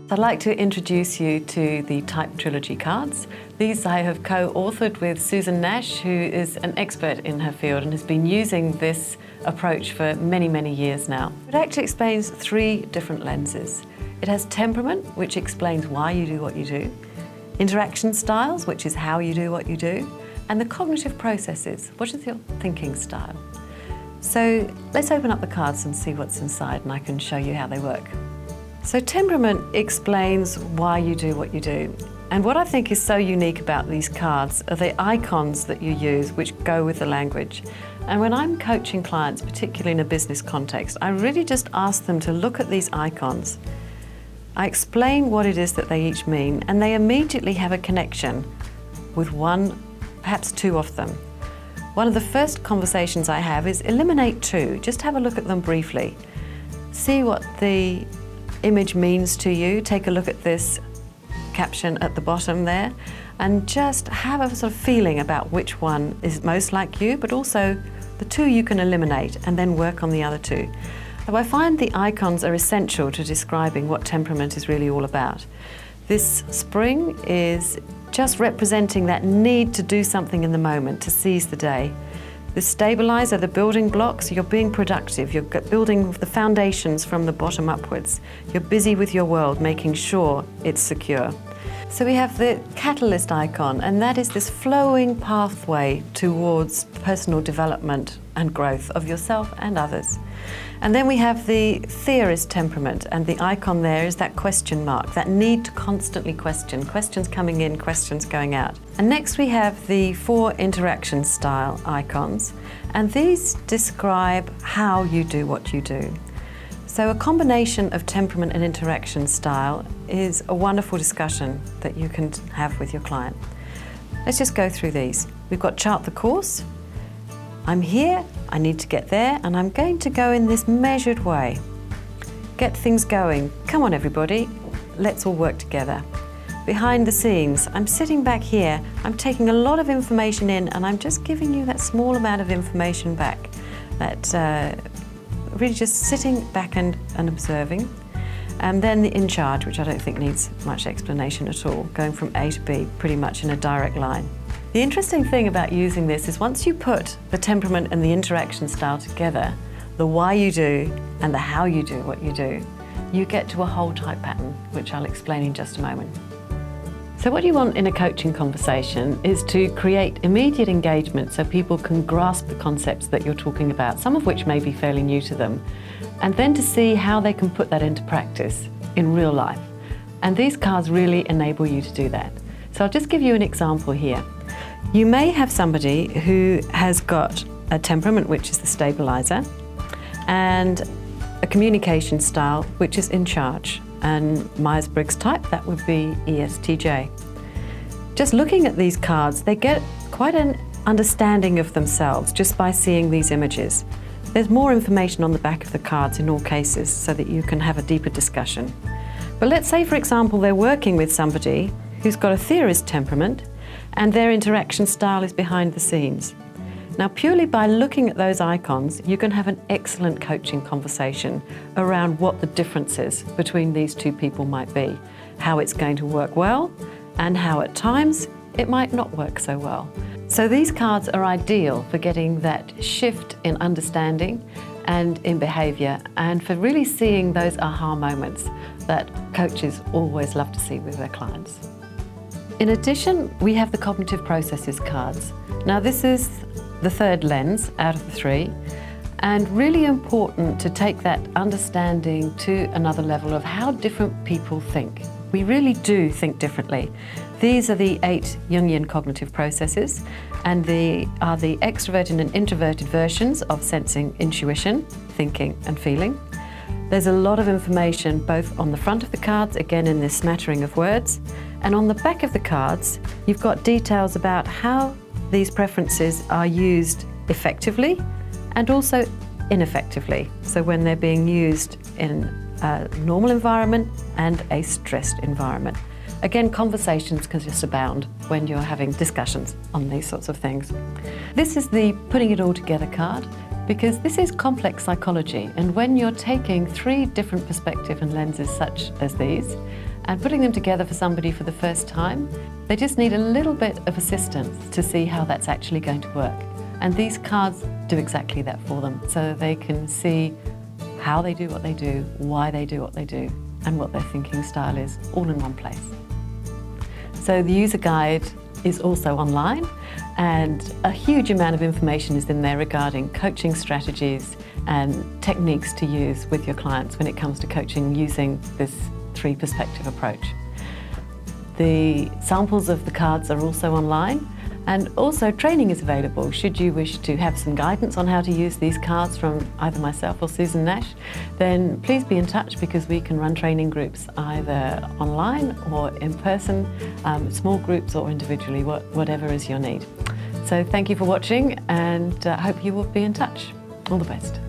I'd like to introduce you to the Type Trilogy cards. These I have co-authored with Susan Nash, who is an expert in her field and has been using this approach for many, many years now. It actually explains 3 different lenses. It has temperament, which explains why you do what you do, interaction styles, which is how you do what you do, and the cognitive processes, what is your thinking style. So let's open up the cards and see what's inside, and I can show you how they work. So temperament explains why you do what you do. And what I think is so unique about these cards are the icons that you use which go with the language. And when I'm coaching clients, particularly in a business context, I really just ask them to look at these icons. I explain what it is that they each mean, and they immediately have a connection with one, perhaps 2 of them. One of the first conversations I have is eliminate 2. Just have a look at them briefly. See what the image means to you. Take a look at this caption at the bottom there and just have a sort of feeling about which one is most like you, but also the 2 you can eliminate and then work on the other 2. So I find the icons are essential to describing what temperament is really all about. This spring is just representing that need to do something in the moment, to seize the day. The stabilizer, the building blocks, you're being productive, you're building the foundations from the bottom upwards. You're busy with your world, making sure it's secure. So we have the catalyst icon, and that is this flowing pathway towards personal development and growth of yourself and others. And then we have the theorist temperament, and the icon there is that question mark, that need to constantly question, questions coming in, questions going out. And next we have the 4 interaction style icons, and these describe how you do what you do. So a combination of temperament and interaction style is a wonderful discussion that you can have with your client. Let's just go through these. We've got chart the course. I'm here, I need to get there, and I'm going to go in this measured way. Get things going. Come on everybody, let's all work together. Behind the scenes, I'm sitting back here, I'm taking a lot of information in, and I'm just giving you that small amount of information back. That really just sitting back and observing. And then the in charge, which I don't think needs much explanation at all, going from A to B pretty much in a direct line. The interesting thing about using this is once you put the temperament and the interaction style together, the why you do and the how you do what you do, you get to a whole type pattern, which I'll explain in just a moment. So what you want in a coaching conversation is to create immediate engagement so people can grasp the concepts that you're talking about, some of which may be fairly new to them, and then to see how they can put that into practice in real life. And these cards really enable you to do that. So I'll just give you an example here. You may have somebody who has got a temperament, which is the stabilizer, and a communication style, which is in charge. And Myers-Briggs type, that would be ESTJ. Just looking at these cards, they get quite an understanding of themselves just by seeing these images. There's more information on the back of the cards in all cases so that you can have a deeper discussion. But let's say, for example, they're working with somebody who's got a theorist temperament and their interaction style is behind the scenes. Now, purely by looking at those icons, you can have an excellent coaching conversation around what the differences between these 2 people might be, how it's going to work well, and how at times it might not work so well. So these cards are ideal for getting that shift in understanding and in behaviour, and for really seeing those aha moments that coaches always love to see with their clients. In addition, we have the cognitive processes cards. Now this is the 3rd lens out of the 3, and really important to take that understanding to another level of how different people think. We really do think differently. These are the 8 Jungian cognitive processes, and they are the extroverted and introverted versions of sensing, intuition, thinking and feeling. There's a lot of information both on the front of the cards, again in this smattering of words, and on the back of the cards you've got details about how these preferences are used effectively and also ineffectively. So when they're being used in a normal environment and a stressed environment. Again, conversations can just abound when you're having discussions on these sorts of things. This is the putting it all together card, because this is complex psychology, and when you're taking 3 different perspectives and lenses such as these, and putting them together for somebody for the first time. They just need a little bit of assistance to see how that's actually going to work. And these cards do exactly that for them, so they can see how they do what they do, why they do what they do, and what their thinking style is, all in one place. So the user guide is also online, and a huge amount of information is in there regarding coaching strategies and techniques to use with your clients when it comes to coaching using this three-perspective approach. The samples of the cards are also online, and also training is available should you wish to have some guidance on how to use these cards from either myself or Susan Nash. Then please be in touch, because we can run training groups either online or in person, small groups or individually, whatever is your need. So thank you for watching, and I hope you will be in touch. All the best.